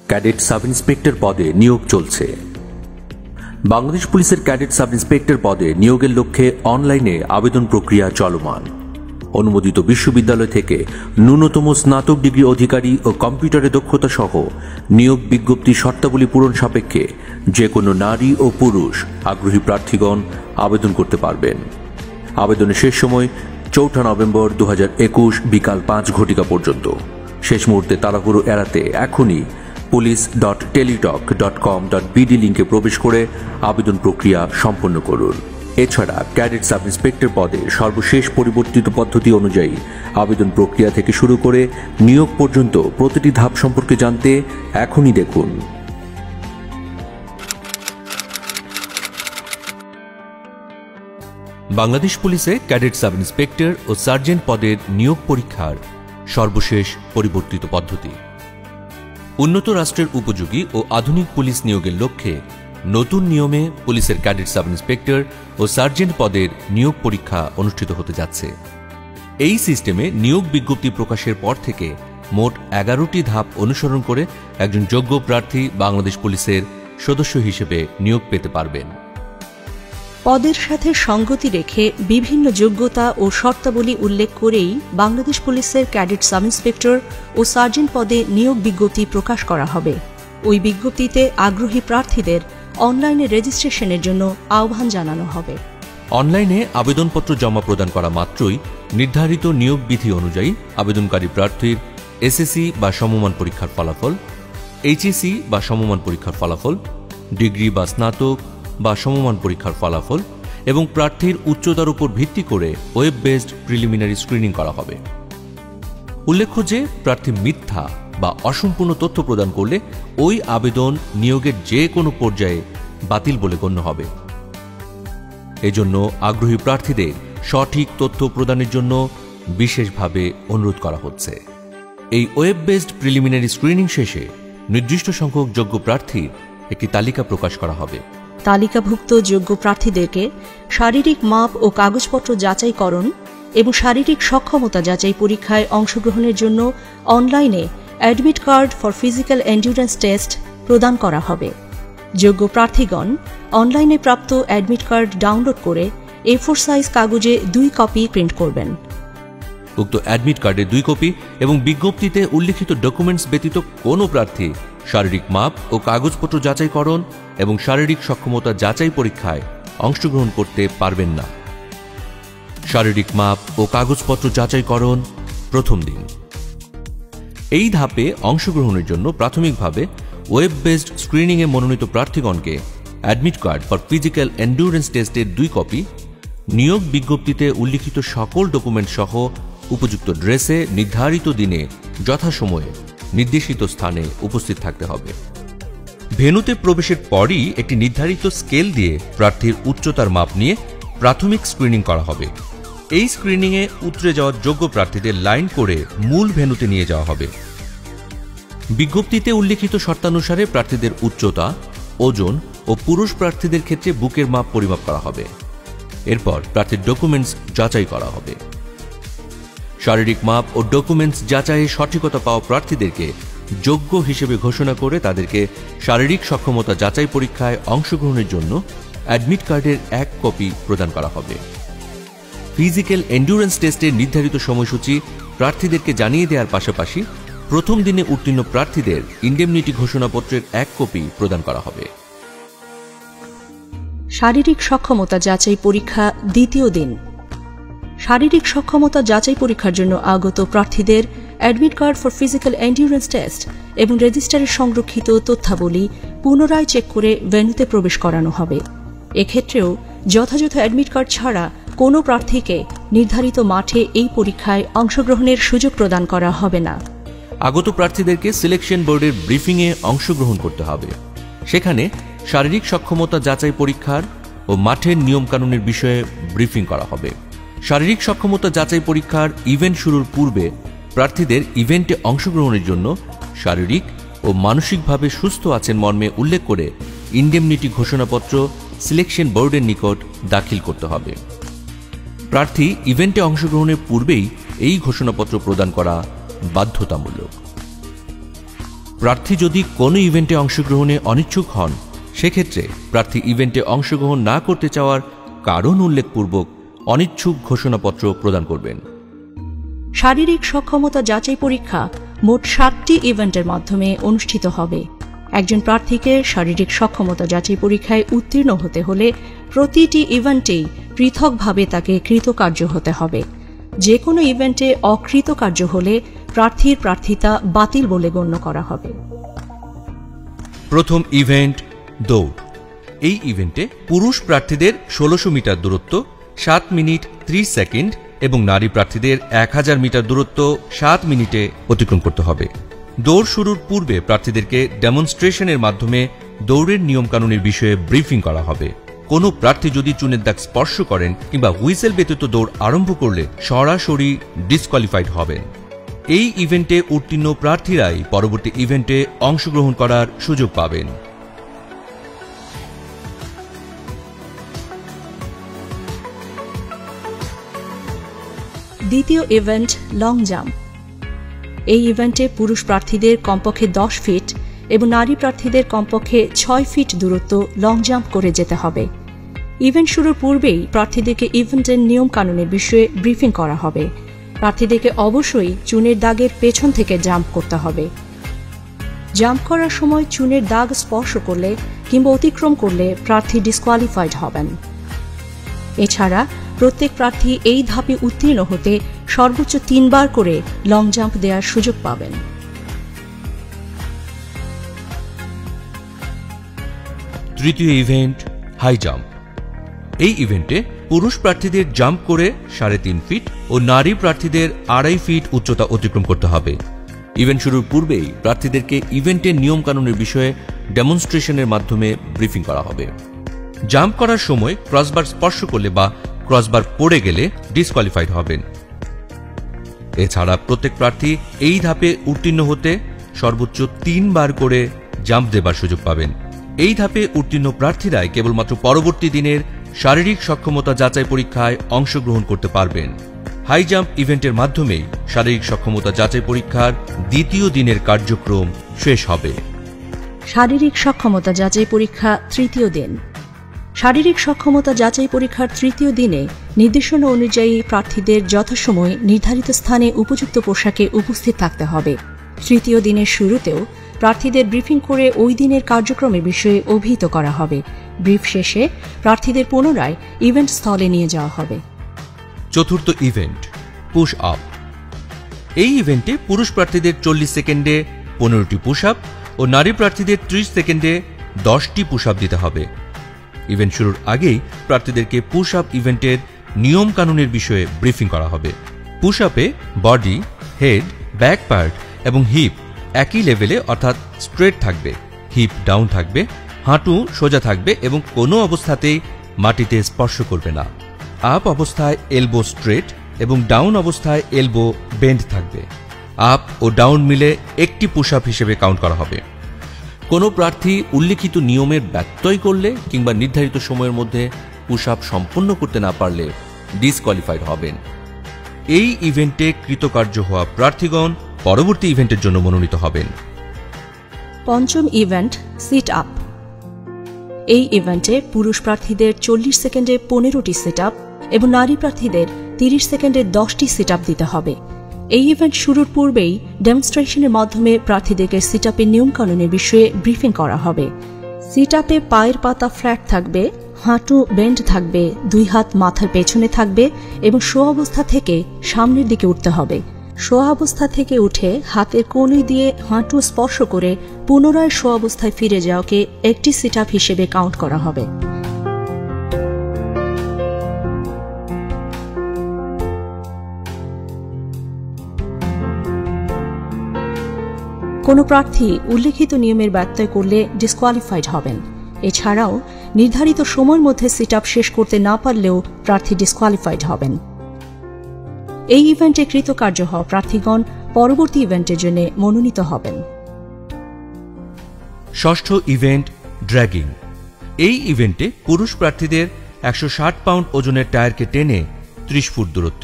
Cadet sub inspector পদে নিয়োগ চলছে। বাংলাদেশ পুলিশের ক্যাডেট সাব ইন্সপেক্টর পদে নিয়োগের লক্ষ্যে অনলাইনে আবেদন প্রক্রিয়া চলমান। অনুমোদিত বিশ্ববিদ্যালয় থেকে ন্যূনতম স্নাতক ডিগ্রি অধিকারী ও কম্পিউটারে দক্ষতা সহ নিয়োগ বিজ্ঞপ্তির শর্তাবলী পূরণ সাপেক্ষে যে কোনো নারী ও পুরুষ আগ্রহী প্রার্থীগণ আবেদন করতে পারবেন। আবেদনের শেষ সময় 4 নভেম্বর 2021 বিকাল 5 ঘটিকা পর্যন্ত। শেষ মুহূর্তে তাড়াহুড়ো এড়াতে এখনই police.teletalk.com.bd লিঙ্কে প্রবেশ করে আবেদন প্রক্রিয়া সম্পন্ন করুন। এছাড়া ক্যাডেট সাব ইন্সপেক্টর পদে সর্বশেষ পরিবর্তিত পদ্ধতি অনুযায়ী আবেদন প্রক্রিয়া থেকে শুরু করে নিয়োগ পর্যন্ত প্রতিটি ধাপ সম্পর্কে জানতে এখনই দেখুন। বাংলাদেশ পুলিশে ক্যাডেট সাব ইন্সপেক্টর ও সার্জেন্ট পদের নিয়োগ পরীক্ষার সর্বশেষ পরিবর্তিত পদ্ধতি। উন্নত রাষ্ট্রের উপযোগী ও আধুনিক পুলিশ নিয়োগের লক্ষ্যে নতুন নিয়মে পুলিশের ক্যাডেট সাব ইন্সপেক্টর ও সার্জেন্ট পদের নিয়োগ পরীক্ষা অনুষ্ঠিত হতে যাচ্ছে। এই সিস্টেমে নিয়োগ বিজ্ঞপ্তি প্রকাশের পর থেকে মোট 11টি ধাপ অনুসরণ করে একজন যোগ্য প্রার্থী বাংলাদেশ পুলিশের সদস্য হিসেবে নিয়োগ পেতে পারবেন। পদের সাথে সঙ্গতি রেখে বিভিন্ন যোগ্যতা ও শর্তাবলী উল্লেখ করেই বাংলাদেশ পুলিশের ক্যাডেট সাব ইন্সপেক্টর ও সার্জেন্ট পদে নিয়োগ বিজ্ঞপ্তি প্রকাশ করা হবে। ওই বিজ্ঞপ্তিতে আগ্রহী প্রার্থীদের অনলাইনে রেজিস্ট্রেশনের জন্য আহ্বান জানানো হবে। অনলাইনে আবেদনপত্র জমা প্রদান করা মাত্রই নির্ধারিত নিয়োগ বিধি অনুযায়ী আবেদনকারী প্রার্থীর এসএসসি বা সমমান পরীক্ষার ফলাফল, এইচএসসি বা সমমান পরীক্ষার ফলাফল, ডিগ্রি বা স্নাতক বা সমমান পরীক্ষার ফলাফল এবং প্রার্থীর উচ্চতার উপর ভিত্তি করে ওয়েব বেসড প্রিলিমিনারি স্ক্রিনিং করা হবে। উল্লেখ্য যে প্রার্থী মিথ্যা বা অসম্পূর্ণ তথ্য প্রদান করলে ওই আবেদন নিয়োগের যে কোনো পর্যায়ে বাতিল বলে গণ্য হবে। এজন্য আগ্রহী প্রার্থীদের সঠিক তথ্য প্রদানের জন্য বিশেষভাবে অনুরোধ করা হচ্ছে। এই ওয়েব বেসড প্রিলিমিনারি স্ক্রিনিং শেষে নির্দিষ্ট সংখ্যক যোগ্য প্রার্থীর একটি তালিকা প্রকাশ করা হবে। তালিকাভুক্ত যোগ্য প্রার্থীদেরকে শারীরিক মাপ ও কাগজপত্র যাচাইকরণ এবং শারীরিক সক্ষমতা যাচাই পরীক্ষায় অংশগ্রহণের জন্য অনলাইনে admit card for physical endurance test প্রদান করা হবে। যোগ্য প্রার্থীগণ অনলাইনে প্রাপ্ত অ্যাডমিট কার্ড ডাউনলোড করে A4 সাইজ কাগজে 2 কপি প্রিন্ট করবেন। উক্ত অ্যাডমিট কার্ডের 2 কপি এবং বিজ্ঞপ্তিতে উল্লিখিত ডকুমেন্টস ব্যতীত কোনো প্রার্থী শারীরিক মাপ ও কাগজপত্র যাচাইকরণ এবং শারীরিক সক্ষমতা যাচাই পরীক্ষায় অংশগ্রহণ করতে পারবেন না। শারীরিক মাপ ও কাগজপত্র যাচাইকরণ প্রথম দিন। এই ধাপে অংশগ্রহণের জন্য প্রাথমিকভাবে ওয়েব বেসড স্ক্রিনিংয়ে মনোনীত প্রার্থীগণকে admit card for physical endurance টেস্টের 2 কপি, নিয়োগ বিজ্ঞপ্তিতে উল্লিখিত সকল ডকুমেন্ট সহ উপযুক্ত ড্রেসে নির্ধারিত দিনে যথাসময়ে নির্দেশিত স্থানে উপস্থিত থাকতে হবে। ভেন্যুতে প্রবেশের পরই একটি নির্ধারিত স্কেল দিয়ে প্রার্থীর উচ্চতার মাপ নিয়ে প্রাথমিক স্ক্রিনিং করা হবে। এই স্ক্রিনিংয়ে উতরে যাওয়া যোগ্য প্রার্থীদের লাইন করে মূল ভেন্যুতে নিয়ে যাওয়া হবে। বিজ্ঞপ্তিতে উল্লিখিত শর্তানুসারে প্রার্থীদের উচ্চতা, ওজন ও পুরুষ প্রার্থীদের ক্ষেত্রে বুকের মাপ পরিমাপ করা হবে। এরপর প্রার্থীর ডকুমেন্টস যাচাই করা হবে। শারীরিক মাপ ও ডকুমেন্টস যাচাইয়ে সঠিকতা পাওয়া প্রার্থীদেরকে যোগ্য হিসেবে ঘোষণা করে তাদেরকে শারীরিক সক্ষমতা যাচাই পরীক্ষায় অংশগ্রহণের জন্য অ্যাডমিট কার্ডের 1 কপি প্রদান করা হবে। ফিজিক্যাল এন্ডুরেন্স টেস্টের নির্ধারিত সময়সূচি প্রার্থীদেরকে জানিয়ে দেওয়ার পাশাপাশি প্রথম দিনে উত্তীর্ণ প্রার্থীদের ইন্ডেমনিটি ঘোষণাপত্রের 1 কপি প্রদান করা হবে। শারীরিক সক্ষমতা যাচাই পরীক্ষা দ্বিতীয় দিন। শারীরিক সক্ষমতা যাচাই পরীক্ষার জন্য আগত প্রার্থীদের admit card for physical endurance test এবং রেজিস্টারে সংরক্ষিত তথ্যাবলী পুনরায় চেক করে ভেন্যুতে প্রবেশ করানো হবে। এক্ষেত্রেও যথাযথ অ্যাডমিট কার্ড ছাড়া কোনো প্রার্থীকে নির্ধারিত মাঠে এই পরীক্ষায় অংশগ্রহণের সুযোগ প্রদান করা হবে না। আগত প্রার্থীদেরকে সিলেকশন বোর্ডের ব্রিফিংয়ে অংশগ্রহণ করতে হবে। সেখানে শারীরিক সক্ষমতা যাচাই পরীক্ষার ও মাঠের নিয়মকানুনের বিষয়ে ব্রিফিং করা হবে। শারীরিক সক্ষমতা যাচাই পরীক্ষার ইভেন্ট শুরুর পূর্বে প্রার্থীদের ইভেন্টে অংশগ্রহণের জন্য শারীরিক ও মানসিকভাবে সুস্থ আছেন মর্মে উল্লেখ করে ইন্ডেমনিটি ঘোষণাপত্র সিলেকশন বোর্ডের নিকট দাখিল করতে হবে। প্রার্থী ইভেন্টে অংশগ্রহণের পূর্বেই এই ঘোষণাপত্র প্রদান করা বাধ্যতামূলক। প্রার্থী যদি কোনো ইভেন্টে অংশগ্রহণে অনিচ্ছুক হন, সেক্ষেত্রে প্রার্থী ইভেন্টে অংশগ্রহণ না করতে চাওয়ার কারণ উল্লেখপূর্বক অনিচ্ছুক ঘোষণাপত্র প্রদান করবেন। শারীরিক সক্ষমতা যাচাই পরীক্ষা মোট 7টি ইভেন্টের মাধ্যমে অনুষ্ঠিত হবে। একজন প্রার্থীকে শারীরিক সক্ষমতা যাচাই পরীক্ষায় উত্তীর্ণ হতে হলে প্রতিটি ইভেন্টেই পৃথকভাবে তাকে কৃতকার্য হতে হবে। যে কোনো ইভেন্টে অকৃতকার্য হলে প্রার্থীর প্রার্থিতা বাতিল বলে গণ্য করা হবে। প্রথম ইভেন্ট দৌড়। এই ইভেন্টে পুরুষ প্রার্থীদের 1600 মিটার দূরত্ব 7 মিনিট 30 সেকেন্ড এবং নারী প্রার্থীদের 1000 মিটার দূরত্ব 7 মিনিটে অতিক্রম করতে হবে। দৌড় শুরুর পূর্বে প্রার্থীদেরকে ডেমনস্ট্রেশনের মাধ্যমে দৌড়ের নিয়মকানুনের বিষয়ে ব্রিফিং করা হবে। কোনো প্রার্থী যদি চুনের দাগ স্পর্শ করেন কিংবা হুইসেল ব্যতীত দৌড় আরম্ভ করলে সরাসরি ডিসকোয়ালিফাইড হবেন। এই ইভেন্টে উত্তীর্ণ প্রার্থীরাই পরবর্তী ইভেন্টে অংশগ্রহণ করার সুযোগ পাবেন। দ্বিতীয় ইভেন্ট লং জাম্প। এই ইভেন্টে পুরুষ প্রার্থীদের কমপক্ষে 10 ফিট এবং নারী প্রার্থীদের কমপক্ষে 6 ফিট দূরত্ব লং জাম্প করে যেতে হবে। ইভেন্ট শুরুর পূর্বেই প্রার্থীদেরকে ইভেন্টের নিয়ম কানুনের বিষয়ে ব্রিফিং করা হবে। প্রার্থীদেরকে অবশ্যই চুনের দাগের পেছন থেকে জাম্প করতে হবে। জাম্প করার সময় চুনের দাগ স্পর্শ করলে কিংবা অতিক্রম করলে প্রার্থী ডিসকোয়ালিফাইড হবেন। এছাড়া প্রত্যেক প্রার্থী এই ধাপে উত্তীর্ণ হতে সর্বোচ্চ 3 বার করে লং জাম্প দেওয়ার সুযোগ পাবেন। তৃতীয় ইভেন্ট হাই জাম্প। এই ইভেন্টে পুরুষ প্রার্থীদের জাম্প করে 3.5 ফিট ও নারী প্রার্থীদের 2.5 ফিট উচ্চতা অতিক্রম করতে হবে। ইভেন্ট শুরুর পূর্বেই প্রার্থীদেরকে ইভেন্টের নিয়মকানুনের বিষয়ে ডেমনস্ট্রেশনের মাধ্যমে ব্রিফিং করা হবে। জাম্প করার সময় ক্রসবার স্পর্শ করলে বা ক্রসবার পড়ে গেলে ডিসকোয়ালিফাইড হবেন। এছাড়া প্রত্যেক প্রার্থী এই ধাপে উত্তীর্ণ হতে সর্বোচ্চ 3 বার করে জাম্প দেবার সুযোগ পাবেন। এই ধাপে উত্তীর্ণ প্রার্থীরাই কেবলমাত্র পরবর্তী দিনের শারীরিক সক্ষমতা যাচাই পরীক্ষায় অংশগ্রহণ করতে পারবেন। হাই জাম্প ইভেন্টের মাধ্যমেই শারীরিক সক্ষমতা যাচাই পরীক্ষার দ্বিতীয় দিনের কার্যক্রম শেষ হবে। শারীরিক সক্ষমতা যাচাই পরীক্ষা তৃতীয় দিন। শারীরিক সক্ষমতা যাচাই পরীক্ষার তৃতীয় দিনে নির্দেশনা অনুযায়ী প্রার্থীদের যথাসময়ে নির্ধারিত স্থানে উপযুক্ত পোশাকে উপস্থিত থাকতে হবে। তৃতীয় দিনের শুরুতেও প্রার্থীদের ব্রিফিং করে ওই দিনের কার্যক্রমের বিষয়ে অভিহিত করা হবে। ব্রিফ শেষে প্রার্থীদের পুনরায় ইভেন্ট স্থলে নিয়ে যাওয়া হবে। চতুর্থ ইভেন্ট পুশ আপ। এই ইভেন্টে পুরুষ প্রার্থীদের 40 সেকেন্ডে 15টি পুশ আপ ও নারী প্রার্থীদের 30 সেকেন্ডে 10টি পুশ আপ দিতে হবে। ইভেন্ট শুরুর আগেই প্রার্থীদেরকে পুশ আপ ইভেন্টের নিয়ম কানুনের বিষয়ে ব্রিফিং করা হবে। পুশ আপে বডি, হেড, ব্যাক পার্ট এবং হিপ একই লেভেলে অর্থাৎ স্ট্রেট থাকবে, হিপ ডাউন থাকবে, হাঁটু সোজা থাকবে এবং কোনো অবস্থাতেই মাটিতে স্পর্শ করবে না। আপ অবস্থায় এলবো স্ট্রেট এবং ডাউন অবস্থায় এলবো বেন্ড থাকবে। আপ ও ডাউন মিলে একটি পুশ আপ হিসেবে কাউন্ট করা হবে। কোনো প্রার্থী উল্লিখিত নিয়মের ব্যত্যয় করলে কিংবা নির্ধারিত সময়ের মধ্যে পুশ আপ সম্পন্ন করতে না পারলে ডিসকোয়ালিফাইড হবেন। এই ইভেন্টে কৃতকার্য হওয়া প্রার্থীগণ পরবর্তী ইভেন্টের জন্য মনোনীত হবেন। পঞ্চম ইভেন্ট সিট আপ। এই ইভেন্টে পুরুষ প্রার্থীদের 40 সেকেন্ডে 15টি সিট আপ এবং নারী প্রার্থীদের 30 সেকেন্ডে 10টি সিট আপ দিতে হবে। এই ইভেন্ট শুরুর পূর্বেই ডেমনস্ট্রেশনের মাধ্যমে প্রার্থীদেরকে সিট আপের নিয়মকানুনের বিষয়ে ব্রিফিং করা হবে। সিট আপে পায়ের পাতা ফ্ল্যাট থাকবে, হাঁটু বেন্ড থাকবে, 2 হাত মাথার পেছনে থাকবে এবং শোয়া অবস্থা থেকে সামনের দিকে উঠতে হবে। শোয়া অবস্থা থেকে উঠে হাতের কনুই দিয়ে হাঁটু স্পর্শ করে পুনরায় শোয়া অবস্থায় ফিরে যাওয়াকে একটি সিট আপ হিসেবে কাউন্ট করা হবে। কোনো প্রার্থী উল্লেখিত নিয়মের ব্যত্যয় করলে ডিসকোয়ালিফাইড হবেন। এছাড়াও নির্ধারিত সময়ের মধ্যে সিট আপ শেষ করতে না পারলেও প্রার্থী ডিসকোয়ালিফাইড হবেন। এই ইভেন্টে কৃতকার্য হওয়া প্রার্থীগণ পরবর্তী ইভেন্টের জন্য মনোনীত হবেন। ষষ্ঠ ইভেন্ট ড্র্যাগিং। এই ইভেন্টে পুরুষ প্রার্থীদের 160 পাউন্ড ওজনের টায়ারকে টেনে 30 ফুট দূরত্ব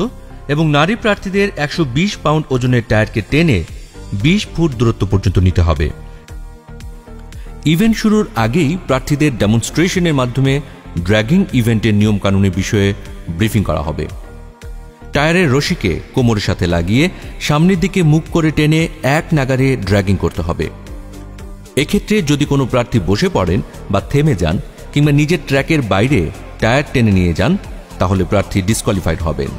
এবং নারী প্রার্থীদের 120 পাউন্ড ওজনের টায়ারকে টেনে 20 ফুট দূরত্ব পর্যন্ত নিতে হবে। ইভেন্ট শুরুর আগেই প্রার্থীদের ডেমনস্ট্রেশনের মাধ্যমে ড্র্যাগিং ইভেন্টের নিয়মকানুনের বিষয়ে ব্রিফিং করা হবে। টায়ারের রশিকে কোমরের সাথে লাগিয়ে সামনের দিকে মুখ করে টেনে এক নাগারে ড্র্যাগিং করতে হবে। এক্ষেত্রে যদি কোনো প্রার্থী বসে পড়েন বা থেমে যান কিংবা নিজের ট্র্যাকের বাইরে টায়ার টেনে নিয়ে যান তাহলে প্রার্থী ডিসকোয়ালিফাইড হবেন।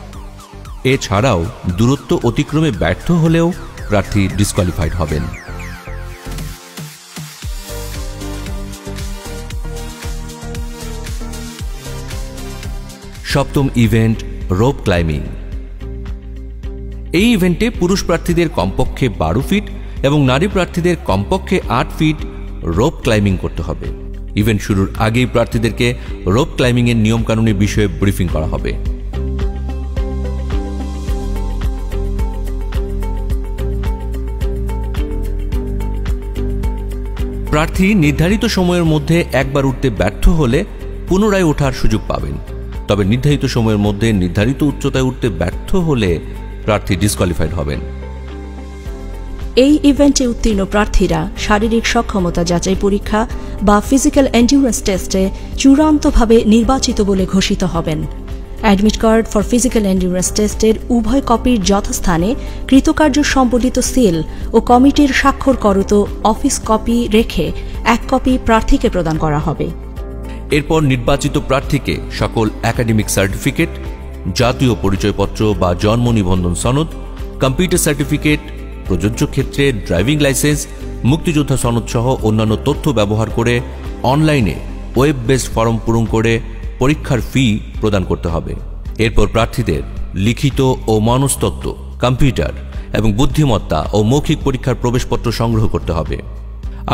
এছাড়াও দূরত্ব অতিক্রমে ব্যর্থ হলেও প্রার্থী ডিসকোয়ালিফাইড হবেন। সপ্তম ইভেন্ট রোপ ক্লাইম্বিং। এই ইভেন্টে পুরুষ প্রার্থীদের কমপক্ষে 12 ফিট এবং নারী প্রার্থীদের কমপক্ষে 8 ফিট রোপ ক্লাইম্বিং করতে হবে। ইভেন্ট শুরুর আগেই প্রার্থীদেরকে রোপ ক্লাইম্বিং এর নিয়মকানুনের বিষয়ে ব্রিফিং করা হবে। প্রার্থী নির্ধারিত সময়ের মধ্যে একবার উঠতে ব্যর্থ হলে পুনরায় ওঠার সুযোগ পাবেন। তবে নির্ধারিত সময়ের মধ্যে নির্ধারিত উচ্চতায় উঠতে ব্যর্থ হলে প্রার্থী ডিসকোয়ালিফাইড হবেন। এই ইভেন্টে উত্তীর্ণ প্রার্থীরা শারীরিক সক্ষমতা যাচাই পরীক্ষা বা ফিজিক্যাল এন্ডিউরেন্স টেস্টে চূড়ান্তভাবে নির্বাচিত বলে ঘোষিত হবেন। Admit card for physical endurance টেস্টের উভয় কপির যথাস্থানে কৃতকার্য সম্বলিত সিল ও কমিটির স্বাক্ষরকৃত অফিস কপি রেখে এক কপি প্রার্থীকে প্রদান করা হবে। এরপর নির্বাচিত প্রার্থীকে সকল একাডেমিক সার্টিফিকেট, জাতীয় পরিচয়পত্র বা জন্ম নিবন্ধন সনদ, কম্পিউটার সার্টিফিকেট, প্রযোজ্য ক্ষেত্রে ড্রাইভিং লাইসেন্স, মুক্তিযোদ্ধা সনদ সহ অন্যান্য তথ্য ব্যবহার করে অনলাইনে ওয়েব বেসড ফর্ম পূরণ করে পরীক্ষার ফি প্রদান করতে হবে। এরপর প্রার্থীদের লিখিত ও মনস্তত্ত্ব, কম্পিউটার এবং বুদ্ধিমত্তা ও মৌখিক পরীক্ষার প্রবেশপত্র সংগ্রহ করতে হবে।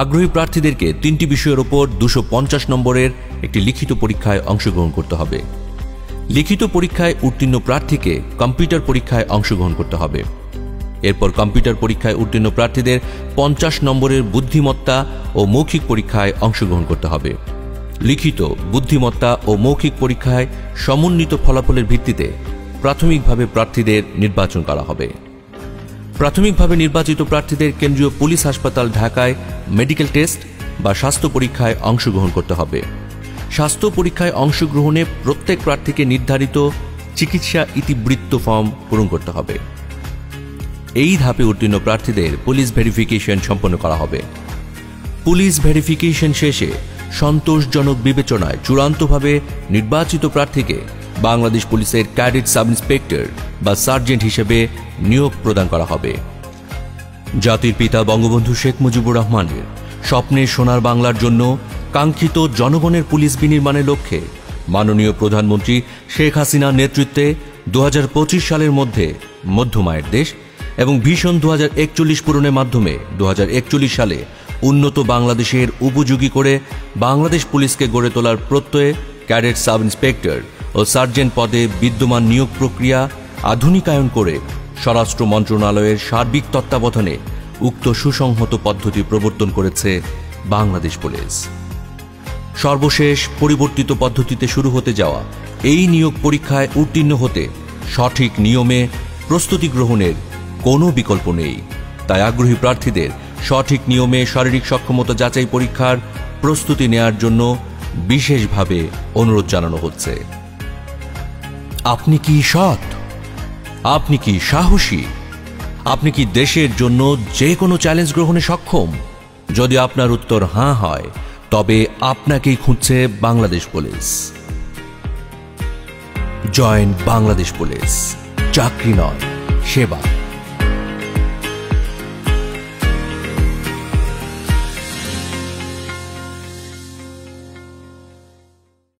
আগ্রহী প্রার্থীদেরকে 3টি বিষয়ের ওপর 250 নম্বরের একটি লিখিত পরীক্ষায় অংশগ্রহণ করতে হবে। লিখিত পরীক্ষায় উত্তীর্ণ প্রার্থীকে কম্পিউটার পরীক্ষায় অংশগ্রহণ করতে হবে। এরপর কম্পিউটার পরীক্ষায় উত্তীর্ণ প্রার্থীদের 50 নম্বরের বুদ্ধিমত্তা ও মৌখিক পরীক্ষায় অংশগ্রহণ করতে হবে। লিখিত, বুদ্ধিমত্তা ও মৌখিক পরীক্ষায় সমন্বিত ফলাফলের ভিত্তিতে প্রাথমিকভাবে প্রার্থীদের নির্বাচন করা হবে। প্রাথমিকভাবে নির্বাচিত প্রার্থীদের কেন্দ্রীয় পুলিশ হাসপাতাল ঢাকায় মেডিকেল টেস্ট বা স্বাস্থ্য পরীক্ষায় অংশগ্রহণ করতে হবে। স্বাস্থ্য পরীক্ষায় অংশগ্রহণে প্রত্যেক প্রার্থীকে নির্ধারিত চিকিৎসা ইতিবৃত্ত ফর্ম পূরণ করতে হবে। এই ধাপে উত্তীর্ণ প্রার্থীদের পুলিশ ভেরিফিকেশন সম্পন্ন করা হবে। পুলিশ ভেরিফিকেশন শেষে সন্তোষজনক বিবেচনায় চূড়ান্তভাবে নির্বাচিত প্রার্থীকে বাংলাদেশ পুলিশের ক্যাডেট সাব ইন্সপেক্টর বা সার্জেন্ট হিসেবে নিয়োগ প্রদান করা হবে। জাতির পিতা বঙ্গবন্ধু শেখ মুজিবুর রহমানের স্বপ্নের সোনার বাংলার জন্য কাঙ্ক্ষিত জনগণের পুলিশ বিনির্মাণের লক্ষ্যে মাননীয় প্রধানমন্ত্রী শেখ হাসিনার নেতৃত্বে 2025 সালের মধ্যে মধ্যমায়ের দেশ এবং ভিশন 2041 পূরণের মাধ্যমে 2041 সালে উন্নত বাংলাদেশের উপযোগী করে বাংলাদেশ পুলিশকে গড়ে তোলার প্রত্যয়ে ক্যাডেট সাব ইন্সপেক্টর ও সার্জেন্ট পদে বিদ্যমান নিয়োগ প্রক্রিয়া আধুনিকায়ন করে স্বরাষ্ট্র মন্ত্রণালয়ের সার্বিক তত্ত্বাবধানে উক্ত সুসংহত পদ্ধতি প্রবর্তন করেছে বাংলাদেশ পুলিশ। সর্বশেষ পরিবর্তিত পদ্ধতিতে শুরু হতে যাওয়া এই নিয়োগ পরীক্ষায় উত্তীর্ণ হতে সঠিক নিয়মে প্রস্তুতি গ্রহণের কোনো বিকল্প নেই। তাই আগ্রহী প্রার্থীদের সঠিক নিয়মে শারীরিক সক্ষমতা যাচাই পরীক্ষার প্রস্তুতি নেয়ার জন্য বিশেষভাবে অনুরোধ জানানো হচ্ছে। আপনি কি সৎ? আপনি কি সাহসী? আপনি কি দেশের জন্য যে কোনো চ্যালেঞ্জ গ্রহণে সক্ষম? যদি আপনার উত্তর হ্যাঁ হয় তবে আপনাকেই খুঁজছে Bangladesh police. Join Bangladesh police. চাকরি নয়, সেবা।